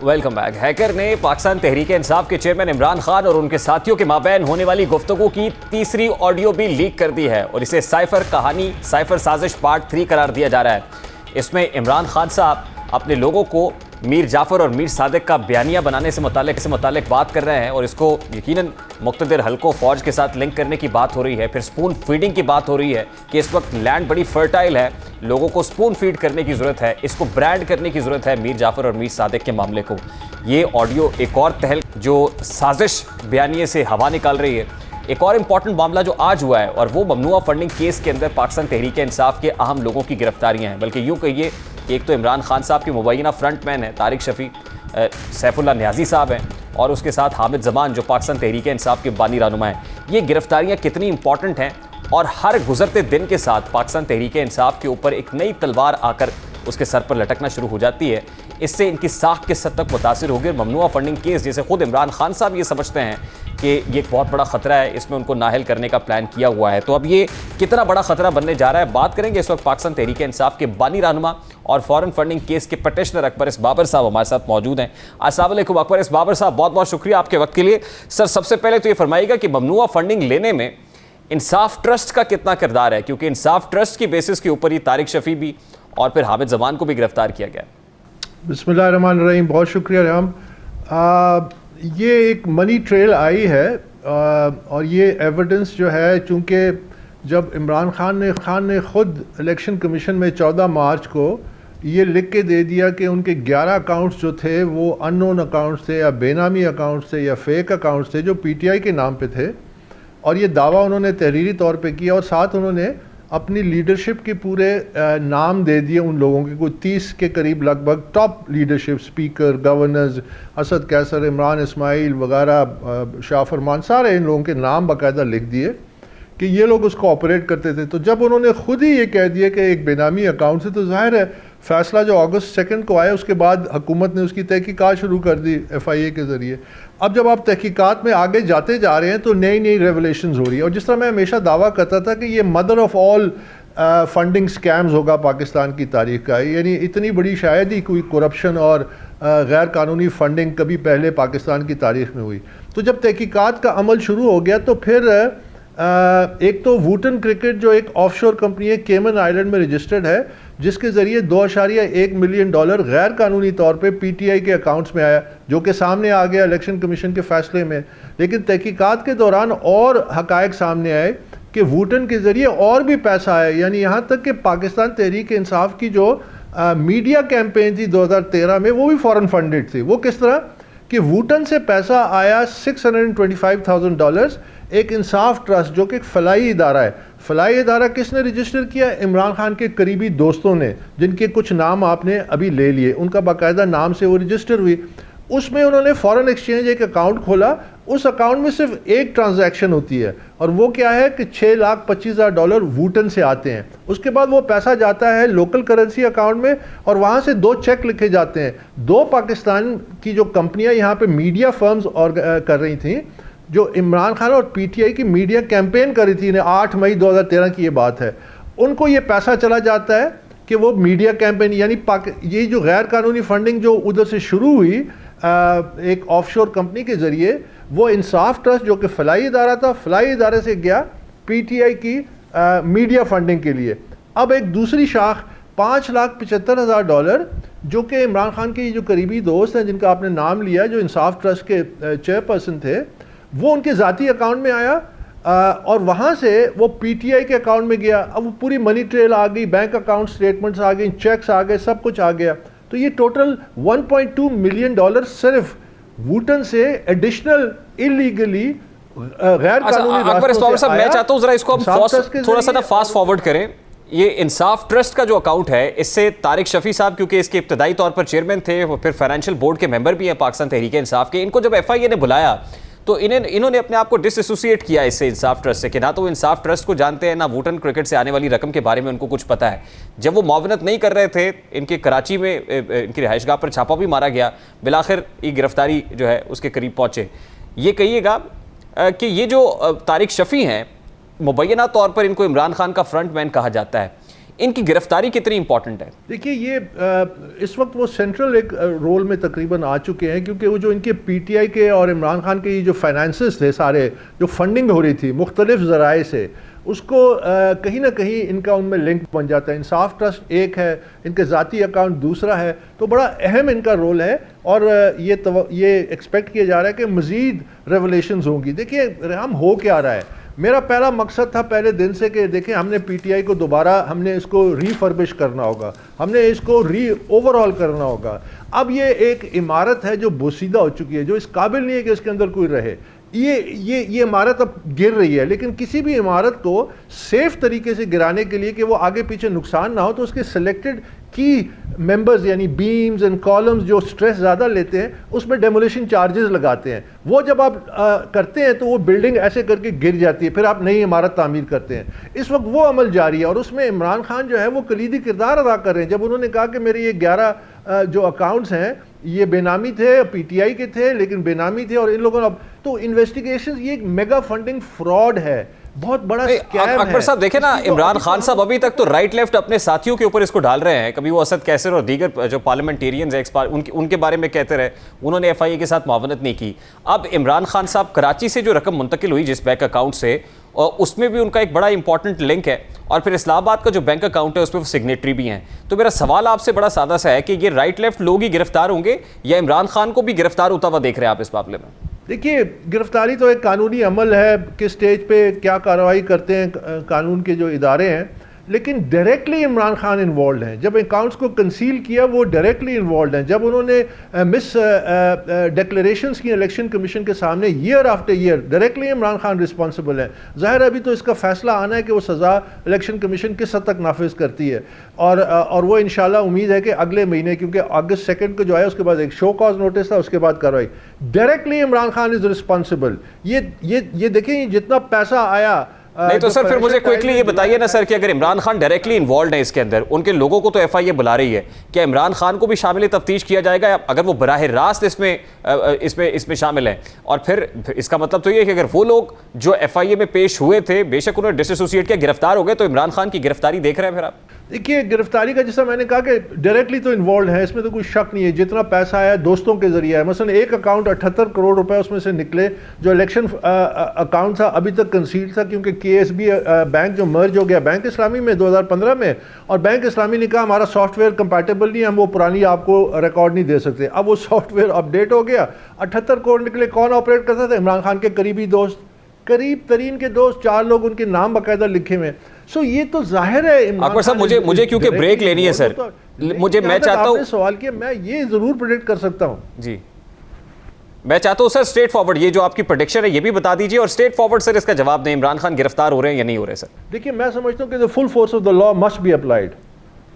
Welcome back. Hacker نے پاکستان تحریک انصاف کے chairman Imran Khan اور ان کے ساتھیوں کے مابین ہونے والی گفتگو کی تیسری آڈیو بھی لیک کر دی ہے اور اسے سائفر کہانی سائفر سازش پارٹ 3 قرار دیا جا رہا ہے۔ اس میں عمران خان صاحب اپنے لوگوں کو میر جعفر اور میر صادق کا بیانیہ بنانے سے متعلق بات کر رہے ہیں اور اس کو یقیناً مقتدر حلقوں فوج کے ساتھ لنک کرنے کی بات ہو رہی ہے۔ پھر سپون فیڈنگ کی بات ہو رہی ہے کہ اس وقت لینڈ بڑی فرٹائل ہے، لوگوں کو سپون فیڈ کرنے کی ضرورت ہے، اس کو برانڈ کرنے کی ضرورت ہے میر جعفر اور میر صادق کے معاملے کو۔ یہ آڈیو ایک اور تہلکہ جو سازش بیانیے سے ہوا نکال رہی ہے۔ ایک اور امپورٹنٹ معاملہ جو آج ہوا ہے اور وہ ممنوعہ فنڈنگ کیس کے اندر پاکستان تحریک انصاف کے اہم لوگوں کی گرفتاریاں ہیں، بلکہ یوں کہیے ایک تو عمران خان صاحب کے مبینہ فرنٹ مین ہیں طارق شفیع، سیف اللہ نیازی صاحب ہیں اور اس کے ساتھ حامد زمان جو پاکستان تحریک انصاف کے بانی رہنما ہیں۔ یہ گرفتاریاں کتنی امپورٹنٹ ہیں اور ہر گزرتے دن کے ساتھ پاکستان تحریک انصاف کے اوپر ایک نئی تلوار آ کر اس کے سر پر لٹکنا شروع ہو جاتی ہے، اس سے ان کی ساکھ کس حد تک متاثر ہوگی۔ ممنوعہ فنڈنگ کیس جیسے خود عمران خان صاحب یہ سمجھتے ہیں کہ یہ ایک بہت بڑا خطرہ ہے، اس میں ان کو نااہل کرنے کا پلان کیا ہوا ہے، تو اب یہ کتنا بڑا خطرہ بننے جا رہا ہے بات کریں گے اس وقت پاکستان تحریک انصاف کے بانی رہنما اور فورن فنڈنگ کیس کے پٹیشنر اکبر اس بابر صاحب ہمارے ساتھ موجود ہیں۔ السلام علیکم اکبر اس بابر صاحب، بہت بہت شکریہ آپ کے وقت کے لیے۔ سر سب سے پہلے تو یہ فرمائیے گا کہ ممنوعہ فنڈنگ لینے میں انصاف ٹرسٹ کا کتنا کردار ہے، کیونکہ انصاف ٹرسٹ کی بیسس کے اوپر یہ طارق شفیع بھی اور پھر حامد زمان کو بھی گرفتار کیا گیا۔ بسم اللہ الرحمن الرحیم، بہت شکریہ ریحام۔ یہ ایک منی ٹریل آئی ہے اور یہ ایویڈنس جو ہے، چونکہ جب عمران خان نے خود الیکشن کمیشن میں 14 مارچ کو یہ لکھ کے دے دیا کہ ان کے 11 اکاؤنٹس جو تھے وہ ان نون اکاؤنٹس تھے یا بے نامی اکاؤنٹس تھے یا فیک اکاؤنٹس تھے جو پی ٹی آئی کے نام پہ تھے، اور یہ دعویٰ انہوں نے تحریری طور پہ کیا اور ساتھ انہوں نے اپنی لیڈرشپ کے پورے نام دے دیے ان لوگوں کے، کوئی 30 کے قریب لگ بھگ top leadership, speaker, governors, Asad کیسر، عمران اسماعیل وغیرہ، شاہ فرمان، سارے ان لوگوں کے نام باقاعدہ لکھ دیے کہ یہ لوگ اس کو آپریٹ کرتے تھے۔ تو جب انہوں نے خود ہی یہ کہہ دیا کہ ایک بے نامی اکاؤنٹ سے، تو ظاہر ہے فیصلہ جو اگست 2 کو آیا اس کے بعد حکومت نے اس کی تحقیقات شروع کر دی ایف آئی اے کے ذریعے۔ اب جب آپ تحقیقات میں آگے جاتے جا رہے ہیں تو نئی ریولیشنز ہو رہی ہے، اور جس طرح میں ہمیشہ دعویٰ کرتا تھا کہ یہ mother of all funding schemes ہوگا پاکستان کی تاریخ کا، یعنی اتنی بڑی شاید ہی کوئی کرپشن اور غیر قانونی فنڈنگ کبھی پہلے پاکستان کی تاریخ میں ہوئی۔ تو جب تحقیقات کا عمل شروع ہو گیا تو پھر ایک تو ووٹن کرکٹ جو ایک آف شور کمپنی ہے، کیمن آئیلینڈ میں رجسٹرڈ ہے، جس کے ذریعے $2.1 ملین غیر قانونی طور پہ پی ٹی آئی کے اکاؤنٹس میں آیا، جو کہ سامنے آ گیا الیکشن کمیشن کے فیصلے میں۔ لیکن تحقیقات کے دوران اور حقائق سامنے آئے کہ ووٹن کے ذریعے اور بھی پیسہ آیا، یعنی یہاں تک کہ پاکستان تحریک انصاف کی جو میڈیا کیمپین تھی 2013 میں، وہ بھی فورن فنڈڈ تھی۔ وہ کس طرح کہ ووٹن سے پیسہ آیا $625,000 ایک انصاف ٹرسٹ جو کہ ایک فلاحی ادارہ ہے۔ فلاحی ادارہ کس نے رجسٹر کیا؟ عمران خان کے قریبی دوستوں نے، جن کے کچھ نام آپ نے ابھی لے لیے، ان کا باقاعدہ نام سے وہ رجسٹر ہوئی۔ اس میں انہوں نے فورن ایکسچینج ایک اکاؤنٹ کھولا، اس اکاؤنٹ میں صرف ایک ٹرانزیکشن ہوتی ہے، اور وہ کیا ہے کہ $6,25,000 ووٹن سے آتے ہیں۔ اس کے بعد وہ پیسہ جاتا ہے لوکل کرنسی اکاؤنٹ میں، اور وہاں سے 2 چیک لکھے جاتے ہیں۔ 2 پاکستان کی جو کمپنیاں یہاں پہ میڈیا فرمز کر رہی تھیں، جو عمران خان اور پی ٹی آئی کی میڈیا کیمپین کر رہی تھی، 8 مئی 2013 کی یہ بات ہے، ان کو یہ پیسہ چلا جاتا ہے کہ وہ میڈیا کیمپین، یعنی یہ جو غیر قانونی فنڈنگ جو ادھر سے شروع ہوئی ایک آف شور کمپنی کے ذریعے، وہ انصاف ٹرسٹ جو کہ فلاحی ادارہ تھا، فلاحی ادارے سے گیا پی ٹی آئی کی میڈیا فنڈنگ کے لیے۔ اب ایک دوسری شاخ $5,75,000 جو کہ عمران خان کے جو قریبی دوست ہیں جن کا آپ نے نام لیا، جو انصاف ٹرسٹ کے چیئرپرسن تھے، وہ ان کے ذاتی اکاؤنٹ میں آیا اور وہاں سے وہ پی ٹی آئی کے اکاؤنٹ میں گیا۔ اب وہ پوری منی ٹریل آ گئی، بینک اکاؤنٹ سٹیٹمنٹس آ گئی، چیکس آ گئے، سب کچھ آ گیا۔ تو یہ ٹوٹل $1.2 ملین صرف ووٹن سے ایڈیشنل انلیگلی غیر قانونی راستوں سے آیا۔ میں چاہتا ہوں ذرا اس کو ہم تھوڑا سا فاسٹ فارورڈ کریں۔ یہ انصاف ٹرسٹ کا جو اکاؤنٹ ہے، اس سے طارق شفیع صاحب کیونکہ اس کے ابتدائی طور پر چیئرمین تھے، وہ پھر فائنینشیل بورڈ کے ممبر بھی ہیں پاکستان تحریک انصاف کے، ان کو جب ایف آئی اے نے بلایا تو انہوں نے اپنے آپ کو ڈس ایسوسیٹ کیا اس سے، انصاف ٹرسٹ سے، کہ نہ تو وہ انصاف ٹرسٹ کو جانتے ہیں، نہ ووٹن کرکٹ سے آنے والی رقم کے بارے میں ان کو کچھ پتہ ہے۔ جب وہ معاونت نہیں کر رہے تھے، ان کے کراچی میں ان کی رہائش گاہ پر چھاپا بھی مارا گیا، بالآخر یہ گرفتاری جو ہے اس کے قریب پہنچے۔ یہ کہیے گا کہ یہ جو طارق شفیع ہیں، مبینہ طور پر ان کو عمران خان کا فرنٹ مین کہا جاتا ہے، ان کی گرفتاری کتنی امپورٹنٹ ہے؟ دیکھیے یہ اس وقت وہ سینٹرل ایک رول میں تقریباً آ چکے ہیں، کیونکہ وہ جو ان کے پی ٹی آئی کے اور عمران خان کے جو فائنانسز تھے سارے، جو فنڈنگ ہو رہی تھی مختلف ذرائع سے، اس کو کہیں نہ کہیں ان کا ان میں لنک بن جاتا ہے. انصاف ٹرسٹ ایک ہے، ان کے ذاتی اکاؤنٹ دوسرا ہے، تو بڑا اہم ان کا رول ہے. اور یہ ایکسپیکٹ کیا جا رہا ہے کہ مزید ریولیشنز ہوں گی. دیکھیے ہم ہو کیا رہا ہے، میرا پہلا مقصد تھا پہلے دن سے کہ دیکھیں ہم نے پی ٹی آئی کو دوبارہ ہم نے اس کو ری فربش کرنا ہوگا، ہم نے اس کو اوور آل کرنا ہوگا. اب یہ ایک عمارت ہے جو بوسیدہ ہو چکی ہے، جو اس قابل نہیں ہے کہ اس کے اندر کوئی رہے. یہ عمارت اب گر رہی ہے، لیکن کسی بھی عمارت کو سیف طریقے سے گرانے کے لیے کہ وہ آگے پیچھے نقصان نہ ہو، تو اس کے سلیکٹڈ کی ممبرز یعنی بیمز اینڈ کالمز جو سٹریس زیادہ لیتے ہیں اس میں ڈیمولیشن چارجز لگاتے ہیں. وہ جب آپ کرتے ہیں تو وہ بلڈنگ ایسے کر کے گر جاتی ہے، پھر آپ نئی عمارت تعمیر کرتے ہیں. اس وقت وہ عمل جاری ہے اور اس میں عمران خان جو ہے وہ کلیدی کردار ادا کر رہے ہیں. جب انہوں نے کہا کہ میرے یہ 11 جو اکاؤنٹس ہیں یہ بے نامی تھے، پی ٹی آئی کے تھے لیکن بے نامی تھے، اور ان لوگوں نے تو انویسٹیگیشن، یہ ایک میگا فنڈنگ فراڈ ہے، بہت بڑا اسکیم ہے. اکبر صاحب دیکھیں نا، عمران خان صاحب ابھی تک تو رائٹ لیفٹ اپنے ساتھیوں کے اوپر اس کو ڈال رہے ہیں. کبھی وہ اسد کیسر اور دیگر جو پارلیمنٹیرینز ہیں ان کے بارے میں کہتے رہے انہوں نے ایف آئی اے کے ساتھ معاونت نہیں کی. اب عمران خان صاحب کراچی سے جو رقم منتقل ہوئی جس بینک اکاؤنٹ سے، اس میں بھی ان کا ایک بڑا امپورٹنٹ لنک ہے، اور پھر اسلام آباد کا جو بینک اکاؤنٹ ہے اس پہ وہ سگنیٹری بھی ہیں. تو میرا سوال آپ سے بڑا سادہ سا ہے کہ یہ رائٹ لیفٹ لوگ ہی گرفتار ہوں گے یا عمران خان کو بھی گرفتار ہوتا ہوا دیکھ رہے ہیں آپ اس معاملے میں؟ دیکھیے گرفتاری تو ایک قانونی عمل ہے کہ اسٹیج پہ کیا کارروائی کرتے ہیں قانون کے جو ادارے ہیں، لیکن ڈائریکٹلی عمران خان انوالوڈ ہیں. جب اکاؤنٹس کو کنسیل کیا وہ ڈائریکٹلی انوالوڈ ہیں. جب انہوں نے مس ڈیکلریشنز کی الیکشن کمیشن کے سامنے year after year, directly Imran Khan responsible ہیں. ظاہر ہے ابھی تو اس کا فیصلہ آنا ہے کہ وہ سزا الیکشن کمیشن کس حد تک نافذ کرتی ہے، اور وہ انشاءاللہ امید ہے کہ اگلے مہینے، کیونکہ اگست 2 کو جو ہے اس کے بعد ایک شو کاز نوٹس تھا، اس کے بعد کارروائی. Directly Imran Khan is responsible. یہ دیکھیں جتنا پیسہ آیا. نہیں تو سر پھر مجھے کوئکلی یہ بتائیے نا سر کہ اگر عمران خان ڈائریکٹلی انوالوڈ ہے اس کے اندر، ان کے لوگوں کو تو ایف آئی اے بلا رہی ہے، کیا عمران خان کو بھی شامل تفتیش کیا جائے گا اگر وہ براہ راست اس میں شامل ہیں؟ اور پھر اس کا مطلب تو یہ ہے کہ اگر وہ لوگ جو ایف آئی اے میں پیش ہوئے تھے بے شک انہوں نے ڈس ایسوسیٹ کیا، گرفتار ہو گئے، تو عمران خان کی گرفتاری دیکھ رہے ہیں پھر آپ؟ دیکھیے گرفتاری کا جیسا میں نے کہا کہ ڈائریکٹلی تو انوالوڈ ہے، اس میں تو کوئی شک نہیں ہے. جتنا پیسہ آیا دوستوں کے ذریعہ ہے. مثلا ایک اکاؤنٹ 78 کروڑ روپے اس میں سے نکلے جو الیکشن اکاؤنٹ تھا، ابھی تک کنسیل تھا کیونکہ کے ایس بی بینک جو مرج ہو گیا بینک اسلامی میں 2015 میں، اور بینک اسلامی نے کہا ہمارا سافٹ ویئر کمپیٹیبل نہیں ہے، ہم وہ پرانی آپ کو ریکارڈ نہیں دے سکتے. اب وہ سافٹ ویئر اپڈیٹ ہو گیا، 78 کروڑ نکلے. کون آپریٹ کرتا تھا؟ عمران خان کے قریبی دوست، قریب ترین کے دوست، 4 لوگ ان کے نام باقاعدہ لکھے ہوئے. سو یہ تو ظاہر ہے. اکبر صاحب مجھے کیونکہ بریک لینی ہے سر، میں چاہتا ہوں سوال کیا، میں یہ ضرور پریڈکٹ کر سکتا ہوں. جی میں چاہتا ہوں سر اسٹریٹ فارورڈ یہ جو آپ کی پریڈکشن ہے یہ بھی بتا دیجیے، اور اسٹریٹ فارورڈ سر اس کا جواب دیں، عمران خان گرفتار ہو رہے ہیں یا نہیں ہو رہے؟ سر دیکھیے میں سمجھتا ہوں کہ the full force of the law must be applied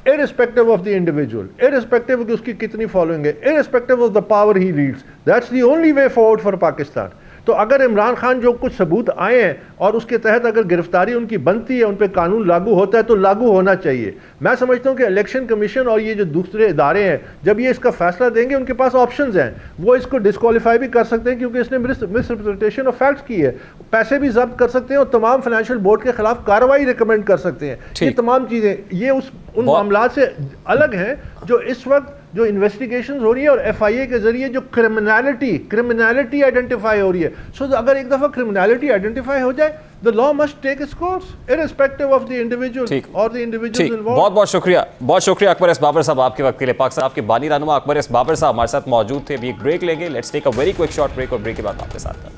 irrespective of the individual, irrespective of اس کی کتنی فالوئنگ ہے, irrespective of the power he leads. That's the only way forward for Pakistan. تو اگر عمران خان جو کچھ ثبوت آئے ہیں اور اس کے تحت اگر گرفتاری ان کی بنتی ہے, ان پہ قانون لاگو ہوتا ہے تو لاگو ہونا چاہیے. میں سمجھتا ہوں کہ الیکشن کمیشن اور یہ جو دوسرے ادارے ہیں جب یہ اس کا فیصلہ دیں گے ان کے پاس آپشنز ہیں, وہ اس کو ڈسکوالیفائی بھی کر سکتے ہیں کیونکہ اس نے مس ریپرزنٹیشن آف فیکٹس کی ہے, پیسے بھی ضبط کر سکتے ہیں اور تمام فائنینشیل بورڈ کے خلاف کارروائی ریکمینڈ کر سکتے ہیں. یہ تمام چیزیں یہ ان معاملات سے الگ ہیں جو اس وقت جو انویسٹیگیشنز ہو رہی ہے اور ایف آئی اے کے ذریعے جو کرمنالٹی آئیڈینٹیفائی ہو رہی ہے. سو اگر ایک دفعہ کرمنالٹی آئیڈینٹیفائی ہو جائے the law must take its course irrespective of the individual or the individuals involved. بہت شکریہ اکبر ایس بابر صاحب آپ کے وقت کے لیے. پاکستان آپ کے بانی رہنما اکبر ایس بابر صاحب ہمارے ساتھ موجود تھے. ابھی ایک بریک لیں گے, let's take a very quick short break, اور بریک کے بعد آپ کے ساتھ ہیں.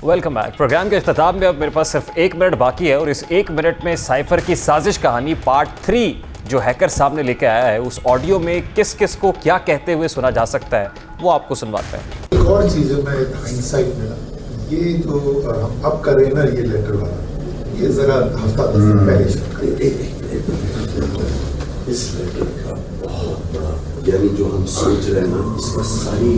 Welcome back. پروگرام کے اختتام میں اب میرے پاس صرف 1 منٹ باقی ہے, اور اس 1 منٹ میں سائفر کی سازش کہانی پارٹ 3 جو ہیکر سامنے لے کے آیا ہے, اس آڈیو میں کس کس کو کیا کہتے ہوئے سنا جا سکتا ہے وہ آپ کو سنواتے ہیں. ایک اور چیز ہے, میں ہائنڈسائٹ میں یہ جو ہم اب کر رہے ہیں نا یہ لیٹر والا, یہ ذرا ہفتہ دن پہلے اس لیٹر کا بہت بڑا, یعنی جو ہم سوچ رہے ہیں نا اس کا ساری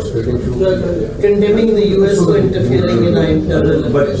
yesterday, condemning the US for interfering in our internal affairs.